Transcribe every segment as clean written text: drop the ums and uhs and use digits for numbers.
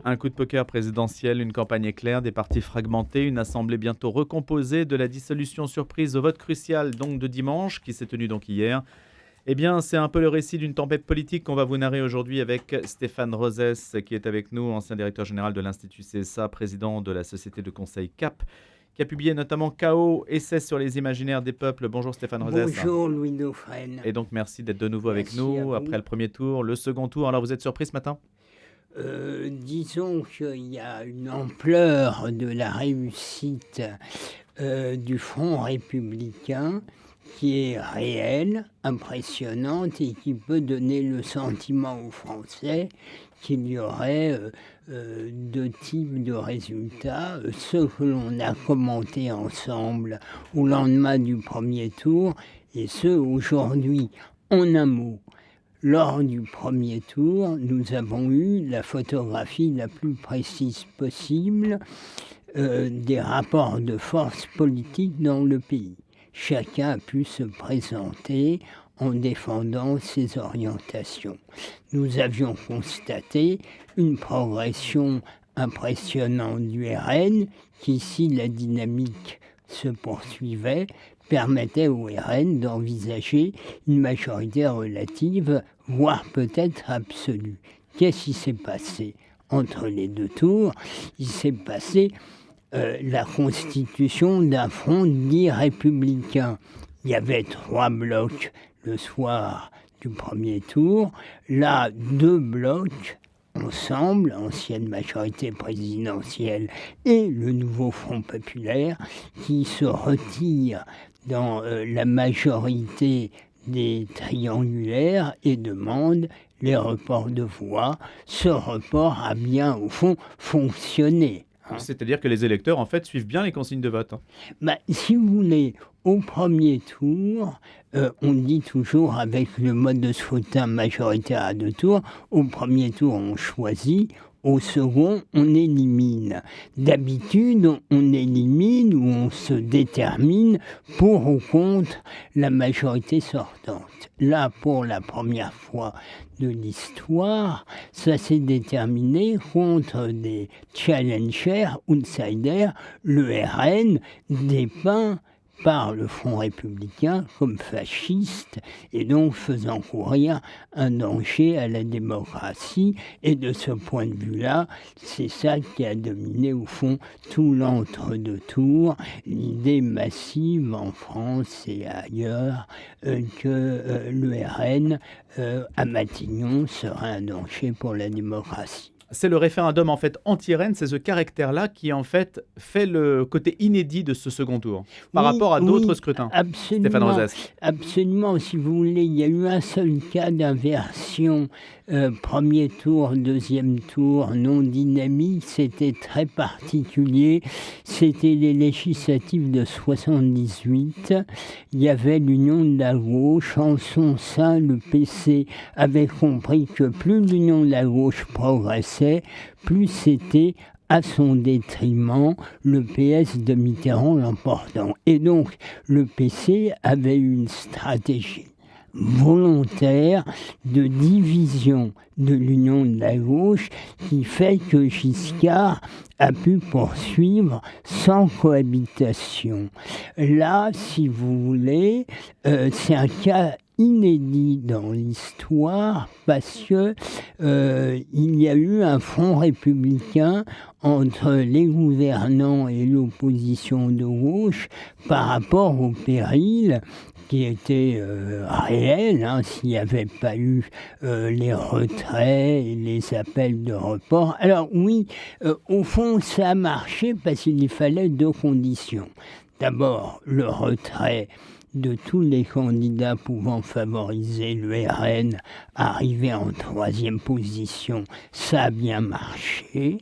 Un coup de poker présidentiel, une campagne éclair, des partis fragmentés, une assemblée bientôt recomposée, de la dissolution surprise au vote crucial donc de dimanche, qui s'est tenu donc hier. Eh bien, c'est un peu le récit d'une tempête politique qu'on va vous narrer aujourd'hui avec Stéphane Rosès, qui est avec nous, ancien directeur général de l'Institut CSA, président de la société de conseil CAP, qui a publié notamment Chaos, essai sur les imaginaires des peuples. Bonjour Stéphane Rosès. Bonjour Louis Dauphren. Et donc merci d'être de nouveau avec nous après le premier tour, le second tour. Alors vous êtes surpris ce matin ? Disons qu'il y a une ampleur de la réussite du Front républicain qui est réelle, impressionnante et qui peut donner le sentiment aux Français qu'il y aurait deux types de résultats, ceux que l'on a commentés ensemble au lendemain du premier tour et ceux aujourd'hui. En un mot, lors du premier tour, nous avons eu la photographie la plus précise possible des rapports de force politique dans le pays. Chacun a pu se présenter en défendant ses orientations. Nous avions constaté une progression impressionnante du RN qui, si la dynamique se poursuivait, permettait au RN d'envisager une majorité relative, voire peut-être absolue. Qu'est-ce qui s'est passé entre les deux tours ? Il s'est passé la constitution d'un front dit républicain. Il y avait 3 blocs le soir du premier tour. Là, 2 blocs ensemble, ancienne majorité présidentielle et le nouveau Front populaire, qui se retire dans la majorité des triangulaires et demande les reports de voix. Ce report a bien, au fond, fonctionné. C'est-à-dire que les électeurs, en fait, suivent bien les consignes de vote. Si vous voulez, au premier tour, on dit toujours avec le mode de scrutin majoritaire à 2 tours, au premier tour on choisit, au second on élimine. D'habitude on élimine ou on se détermine pour ou contre la majorité sortante. Là, pour la première fois de l'histoire, ça s'est déterminé contre des challengers, outsiders, le RN dépeint par le Front républicain comme fasciste et donc faisant courir un danger à la démocratie. Et de ce point de vue-là, c'est ça qui a dominé au fond tout l'entre-deux tours, l'idée massive en France et ailleurs que le RN à Matignon serait un danger pour la démocratie. C'est le référendum en fait anti-RN, c'est ce caractère-là qui en fait fait le côté inédit de ce second tour par rapport à d'autres scrutins. Stéphane Rosès. Absolument, si vous voulez, il y a eu un seul cas d'inversion, premier tour, deuxième tour, non dynamique, c'était très particulier, c'était les législatives de 78, il y avait l'Union de la gauche, en son sein le PC avait compris que plus l'Union de la gauche progressait, plus c'était à son détriment, le PS de Mitterrand l'emportant. Et donc, le PC avait une stratégie volontaire de division de l'Union de la gauche qui fait que Giscard a pu poursuivre sans cohabitation. Là, si vous voulez, c'est un cas inédit dans l'histoire parce que il y a eu un front républicain entre les gouvernants et l'opposition de gauche par rapport au péril qui était réel, s'il n'y avait pas eu les retraits et les appels de report. Alors oui, au fond, ça a marché parce qu'il y fallait 2 conditions. D'abord, le retrait de tous les candidats pouvant favoriser le RN arrivé en 3e position, ça a bien marché.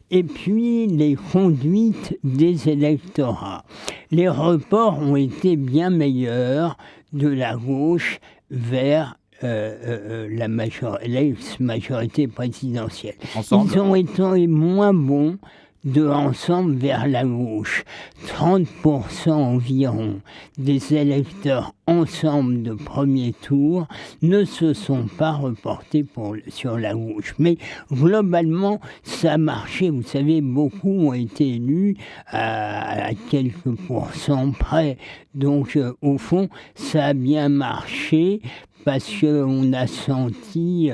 Et puis les conduites des électorats. Les reports ont été bien meilleurs de la gauche vers l'ex-majorité présidentielle. Ensemble. Ils ont été moins bons de Ensemble vers la gauche. 30% environ des électeurs Ensemble de premier tour ne se sont pas reportés sur la gauche. Mais globalement, ça a marché. Vous savez, beaucoup ont été élus à quelques pourcents près. Donc, au fond, ça a bien marché parce qu'on a senti,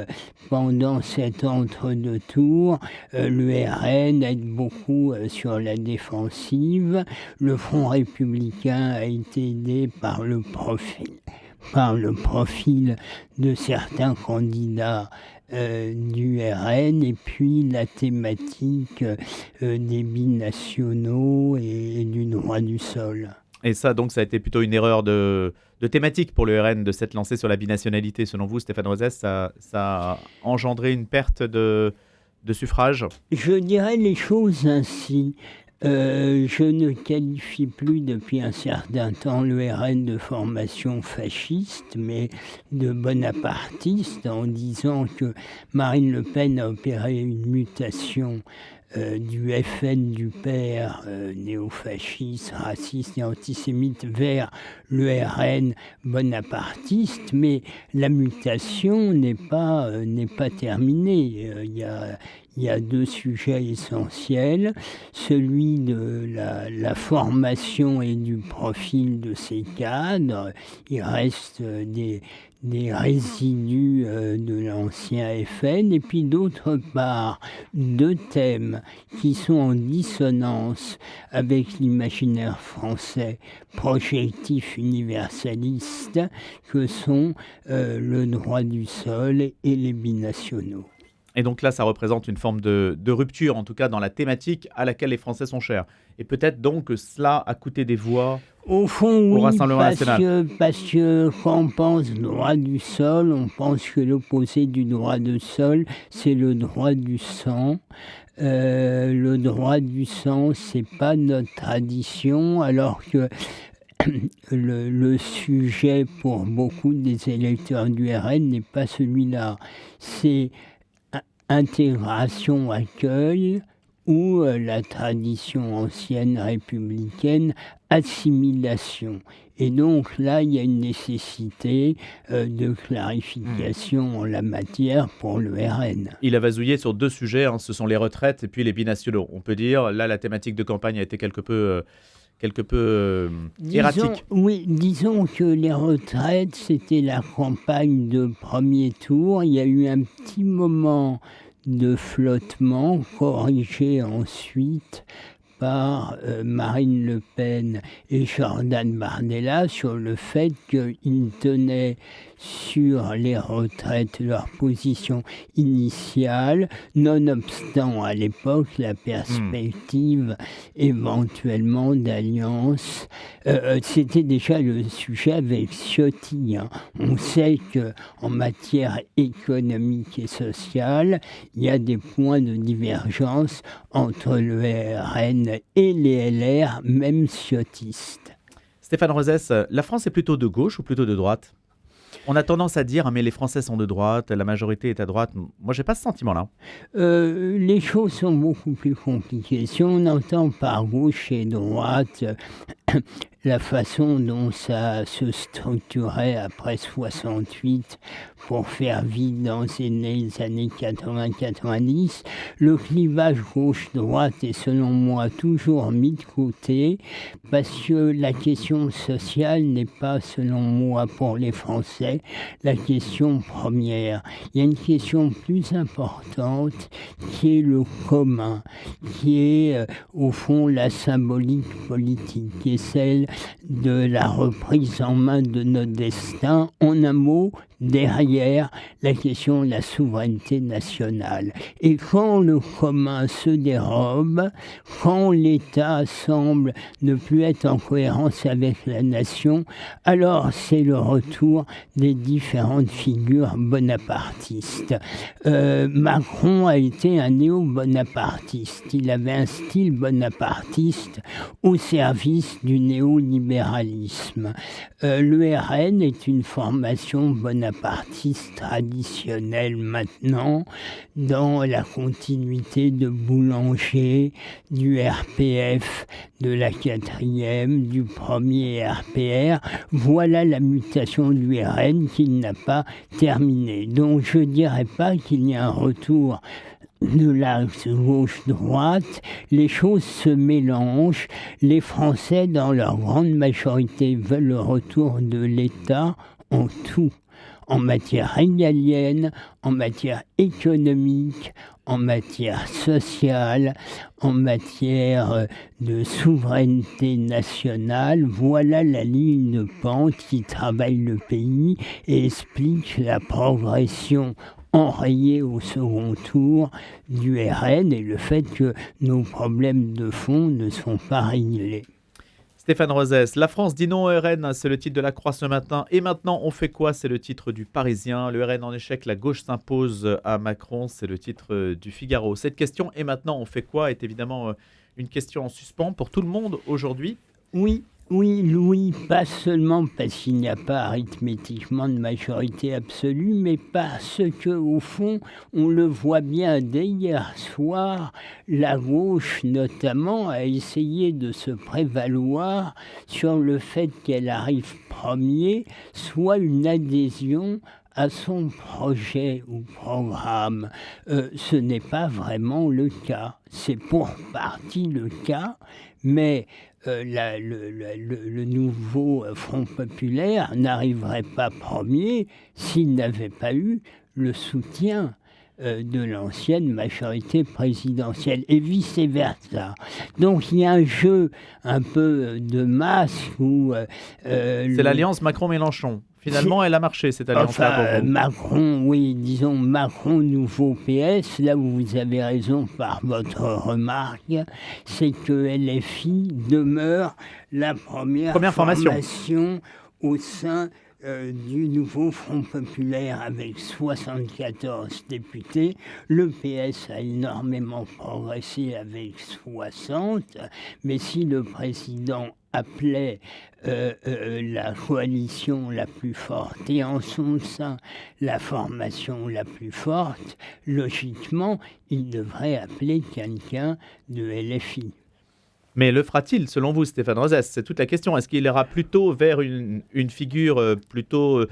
pendant cet entre-deux tours, le RN être beaucoup sur la défensive. Le Front républicain a été aidé par le profil de certains candidats du RN, et puis la thématique des binationaux et du droit du sol. Et ça, donc, ça a été plutôt une erreur de thématique pour le RN de s'être lancé sur la binationalité. Selon vous, Stéphane Rosès, ça a engendré une perte de suffrage? Je dirais les choses ainsi. Je ne qualifie plus depuis un certain temps le RN de formation fasciste, mais de bonapartiste, en disant que Marine Le Pen a opéré une mutation du FN du père néofasciste, raciste et antisémite vers le RN bonapartiste, mais la mutation n'est pas terminée. Il y a deux sujets essentiels, celui de la formation et du profil de ces cadres. Il reste des résidus de l'ancien FN, et puis d'autre part, deux thèmes qui sont en dissonance avec l'imaginaire français projectif universaliste, que sont le droit du sol et les binationaux. Et donc là, ça représente une forme de rupture, en tout cas dans la thématique à laquelle les Français sont chers. Et peut-être donc que cela a coûté des voix au fond, au Rassemblement national. Parce que quand on pense droit du sol, on pense que l'opposé du droit du sol, c'est le droit du sang. Le droit du sang, c'est pas notre tradition, alors que le sujet pour beaucoup des électeurs du RN n'est pas celui-là. C'est intégration, accueil, ou la tradition ancienne républicaine, assimilation. Et donc là, il y a une nécessité de clarification en la matière pour le RN. Il a vasouillé sur deux sujets, hein, ce sont les retraites et puis les binationaux. On peut dire, là, la thématique de campagne a été quelque peu erratique. Disons que les retraites, c'était la campagne de premier tour. Il y a eu un petit moment de flottement, corrigé ensuite par Marine Le Pen et Jordan Bardella sur le fait qu'ils tenaient sur les retraites leur position initiale, nonobstant à l'époque la perspective éventuellement d'alliance. C'était déjà le sujet avec Ciotti. On sait qu'en matière économique et sociale, il y a des points de divergence entre le RN et les LR, même ciotistes. Stéphane Rosès, la France est plutôt de gauche ou plutôt de droite ? On a tendance à dire, mais les Français sont de droite, la majorité est à droite. Moi, je n'ai pas ce sentiment-là. Les choses sont beaucoup plus compliquées. Si on entend par gauche et droite la façon dont ça se structurait après 68 pour faire vivre dans les années 80-90, le clivage gauche-droite est selon moi toujours mis de côté parce que la question sociale n'est pas selon moi pour les Français la question première. Il y a une question plus importante qui est le commun, qui est au fond la symbolique politique, qui est celle de la reprise en main de notre destin. En un mot, derrière la question de la souveraineté nationale. Et quand le commun se dérobe, quand l'État semble ne plus être en cohérence avec la nation, alors c'est le retour des différentes figures bonapartistes. Macron a été un néo-bonapartiste. Il avait un style bonapartiste au service du néolibéralisme. Le RN est une formation bonapartiste bonapartiste traditionnel maintenant, dans la continuité de Boulanger, du RPF, de la 4e, du premier RPR. Voilà la mutation du RN qu'il n'a pas terminée. Donc je ne dirais pas qu'il y a un retour de l'axe gauche-droite, les choses se mélangent. Les Français, dans leur grande majorité, veulent le retour de l'État en tout, en matière régalienne, en matière économique, en matière sociale, en matière de souveraineté nationale. Voilà la ligne de pente qui travaille le pays et explique la progression enrayé au second tour du RN et le fait que nos problèmes de fond ne sont pas réglés. Stéphane Rosès, la France dit non au RN, c'est le titre de La Croix ce matin. Et maintenant, on fait quoi? C'est le titre du Parisien. Le RN en échec, la gauche s'impose à Macron, c'est le titre du Figaro. Cette question, et maintenant, on fait quoi, est évidemment une question en suspens pour tout le monde aujourd'hui. Oui, Louis, pas seulement parce qu'il n'y a pas arithmétiquement de majorité absolue, mais parce que, au fond, on le voit bien dès hier soir, la gauche notamment a essayé de se prévaloir sur le fait qu'elle arrive premier, soit une adhésion à son projet ou programme. Ce n'est pas vraiment le cas. C'est pour partie le cas, mais le nouveau Front populaire n'arriverait pas premier s'il n'avait pas eu le soutien de l'ancienne majorité présidentielle et vice-versa. Donc il y a un jeu un peu de masse où... c'est l'alliance Macron-Mélenchon. Finalement, elle a marché, cette alliance-là, pour vous. Macron, oui, disons Macron nouveau PS, là où vous avez raison par votre remarque, c'est que LFI demeure la première formation au sein du nouveau Front populaire avec 74 députés. Le PS a énormément progressé avec 60, mais si le président appelait la coalition la plus forte et en son sein la formation la plus forte, logiquement, il devrait appeler quelqu'un de LFI. Mais le fera-t-il, selon vous, Stéphane Rosès? C'est toute la question. Est-ce qu'il ira plutôt vers une figure plutôt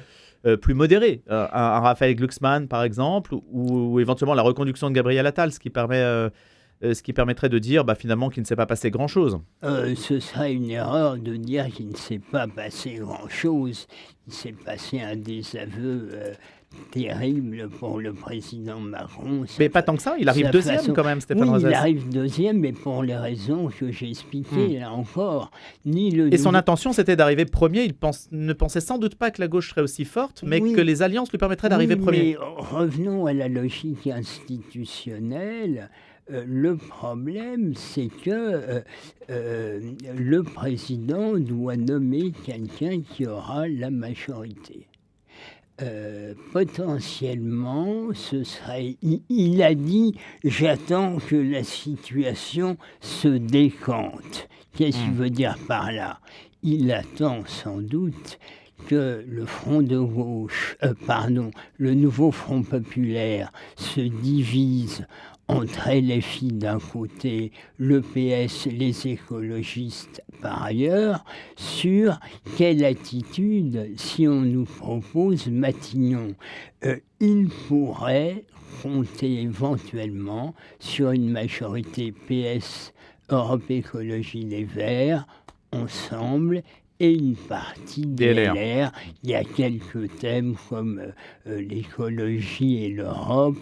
plus modérée, un Raphaël Glucksmann, par exemple, ou éventuellement la reconduction de Gabriel Attal, ce qui permettrait de dire finalement qu'il ne s'est pas passé grand-chose? Ce serait une erreur de dire qu'il ne s'est pas passé grand-chose. Il s'est passé un désaveu terrible pour le président Macron. Mais pas tant que ça, il arrive deuxième quand même, Stéphane Rosès. Oui, il arrive deuxième, mais pour les raisons que j'ai expliquées, là encore. Son intention, c'était d'arriver premier. Il ne pensait sans doute pas que la gauche serait aussi forte, mais que les alliances lui permettraient d'arriver premier. Mais revenons à la logique institutionnelle. Le problème, c'est que le président doit nommer quelqu'un qui aura la majorité. Potentiellement, il a dit « j'attends que la situation se décante ». Qu'est-ce qu'il veut dire par là? Il attend sans doute que le front de gauche, le nouveau Front populaire se divise entre LFI d'un côté, le PS, les écologistes par ailleurs, sur quelle attitude, si on nous propose Matignon. Il pourrait compter éventuellement sur une majorité PS, Europe Écologie Les Verts, ensemble, et une partie des LR. Il y a quelques thèmes comme l'écologie et l'Europe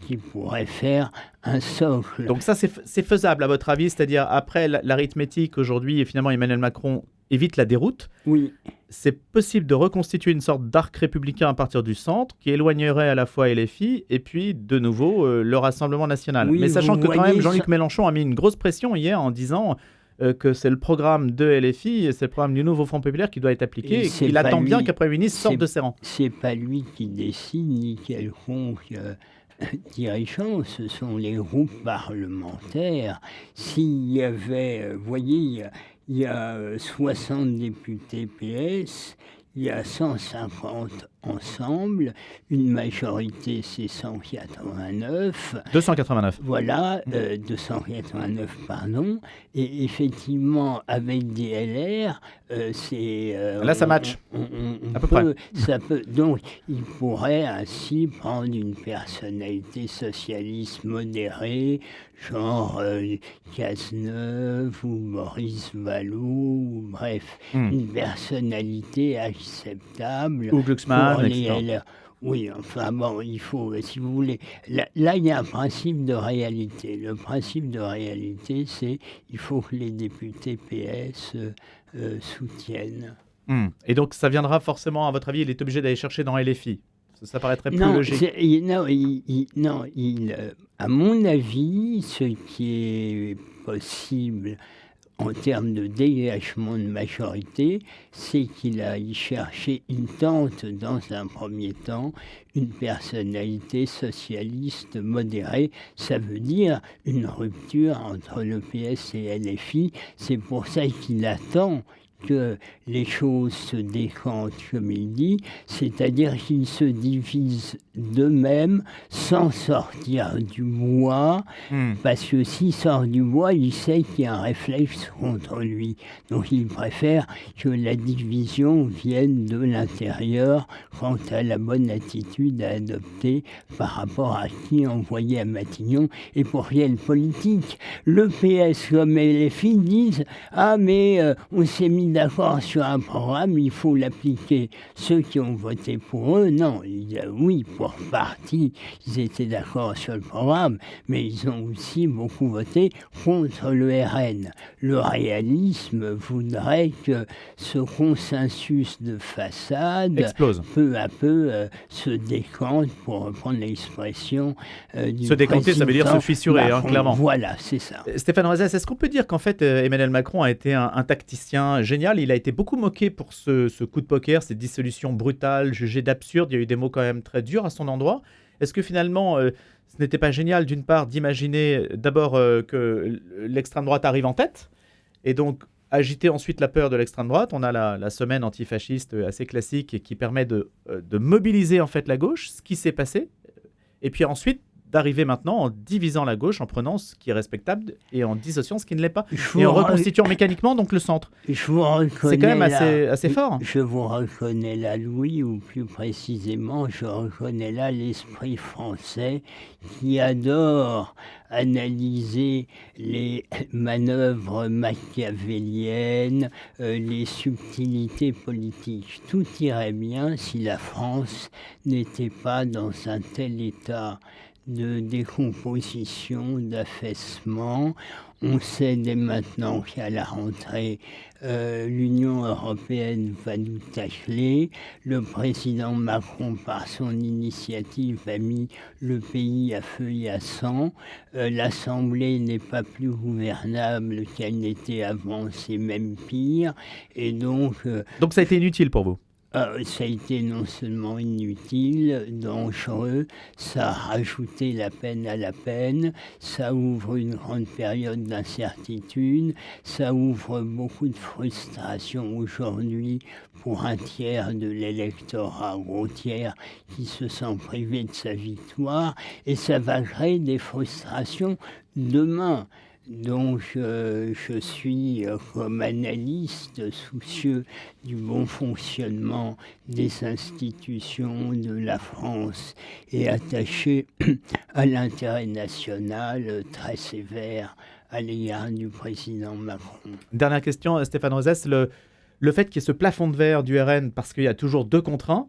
qui pourraient faire un socle. Donc ça, c'est faisable à votre avis? C'est-à-dire, après l'arithmétique aujourd'hui, et finalement Emmanuel Macron évite la déroute. Oui. C'est possible de reconstituer une sorte d'arc républicain à partir du centre qui éloignerait à la fois LFI et puis de nouveau le Rassemblement national. Mais sachant que quand même Jean-Luc Mélenchon a mis une grosse pression hier en disant... que c'est le programme de LFI, c'est le programme du nouveau Front populaire qui doit être appliqué et qu'il attend bien qu'un Premier ministre sorte de ses rangs. C'est pas lui qui décide, ni quelconque dirigeant, ce sont les groupes parlementaires. S'il y avait, vous voyez, il y a 60 députés PS, il y a 150 ensemble. Une majorité, c'est 189. 289. Voilà, 289, pardon. Et effectivement, avec des LR, c'est... Là, ça match, on à peu près. ça peut, donc, il pourrait ainsi prendre une personnalité socialiste modérée, genre Cazeneuve ou Maurice Vallot, ou bref, une personnalité acceptable Ou Glucksmann, pour les etc. LR. Oui, enfin bon, il faut, si vous voulez, là, il y a un principe de réalité. Le principe de réalité, c'est il faut que les députés PS soutiennent. Et donc, ça viendra forcément, à votre avis, il est obligé d'aller chercher dans LFI. Ça paraîtrait plus Non, logique. à mon avis, ce qui est possible en termes de dégagement de majorité, c'est qu'il aille chercher, il tente dans un premier temps une personnalité socialiste modérée. Ça veut dire une rupture entre le PS et LFI. C'est pour ça qu'il attend que les choses se décantent, comme il dit, c'est-à-dire qu'ils se divisent d'eux-mêmes sans sortir du bois, parce que s'il sort du bois, il sait qu'il y a un réflexe contre lui. Donc il préfère que la division vienne de l'intérieur quant à la bonne attitude à adopter par rapport à qui envoyer à Matignon et pour quelle politique. Le PS comme LFI disent « Ah mais on s'est mis d'accord sur un programme, il faut l'appliquer ». Ceux qui ont voté pour eux, non, ils disent oui, pour partie, ils étaient d'accord sur le programme, mais ils ont aussi beaucoup voté contre le RN. Le réalisme voudrait que ce consensus de façade Explose. peu à peu se décante, pour reprendre l'expression du Se décanter, ça veut dire se fissurer, Macron. clairement. Voilà, c'est ça. Stéphane Roisès, est-ce qu'on peut dire qu'en fait, Emmanuel Macron a été un tacticien génial? Il a été beaucoup moqué pour ce coup de poker, cette dissolution brutale, jugée d'absurde. Il y a eu des mots quand même très durs à son endroit. Est-ce que finalement, ce n'était pas génial, d'une part, d'imaginer d'abord que l'extrême droite arrive en tête, et donc agiter ensuite la peur de l'extrême droite? On a la semaine antifasciste assez classique et qui permet de mobiliser en fait la gauche, ce qui s'est passé. Et puis ensuite, d'arriver maintenant en divisant la gauche, en prenant ce qui est respectable et en dissociant ce qui ne l'est pas. Et en reconstituant mécaniquement donc le centre. C'est quand même assez fort. Je vous reconnais là, Louis, ou plus précisément, je reconnais là l'esprit français qui adore analyser les manœuvres machiavéliennes, les subtilités politiques. Tout irait bien si la France n'était pas dans un tel état de décomposition, d'affaissement. On sait dès maintenant qu'à la rentrée, l'Union européenne va nous tacler. Le président Macron, par son initiative, a mis le pays à feu et à sang. L'Assemblée n'est pas plus gouvernable qu'elle n'était avant, c'est même pire. Et donc ça a été inutile pour vous? Ça a été non seulement inutile, dangereux, ça a rajouté la peine à la peine, ça ouvre une grande période d'incertitude, ça ouvre beaucoup de frustration aujourd'hui pour un tiers de l'électorat, gros tiers, qui se sent privé de sa victoire, et ça va créer des frustrations demain. Donc, je suis, comme analyste, soucieux du bon fonctionnement des institutions de la France et attaché à l'intérêt national, très sévère à l'égard du président Macron. Dernière question, Stéphane Roisès, le fait qu'il y ait ce plafond de verre du RN, parce qu'il y a toujours 2 contre 1,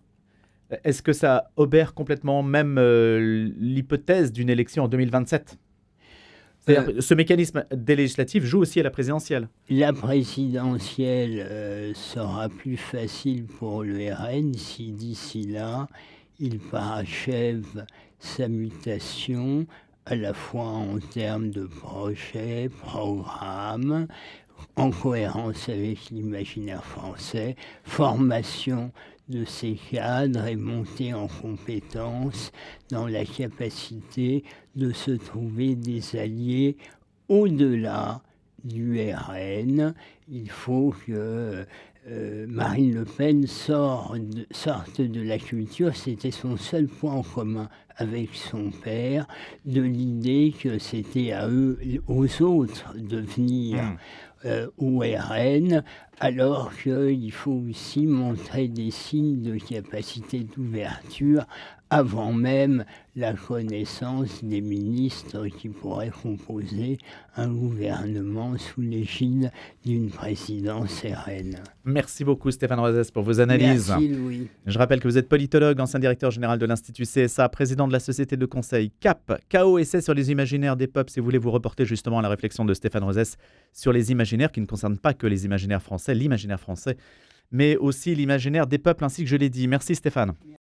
est-ce que ça obère complètement même l'hypothèse d'une élection en 2027 ? Ce mécanisme des législatives joue aussi à la présidentielle. La présidentielle sera plus facile pour le RN si d'ici là, il parachève sa mutation à la fois en termes de projet, programme, en cohérence avec l'imaginaire français, formation de ces cadres et monter en compétence dans la capacité de se trouver des alliés au-delà du RN. Il faut que Marine Le Pen sorte de la culture. C'était son seul point en commun avec son père, de l'idée que c'était à eux, aux autres, de venir au RN, alors qu'il faut aussi montrer des signes de capacité d'ouverture avant même la connaissance des ministres qui pourraient composer un gouvernement sous l'égide d'une présidence RN. Merci beaucoup Stéphane Rosès pour vos analyses. Merci Louis. Je rappelle que vous êtes politologue, ancien directeur général de l'Institut CSA, président de la société de conseil CAP, KO Essai sur les imaginaires des peuples. Si vous voulez vous reporter justement à la réflexion de Stéphane Rosès sur les imaginaires qui ne concernent pas que les imaginaires français, l'imaginaire français, mais aussi l'imaginaire des peuples ainsi que je l'ai dit. Merci Stéphane.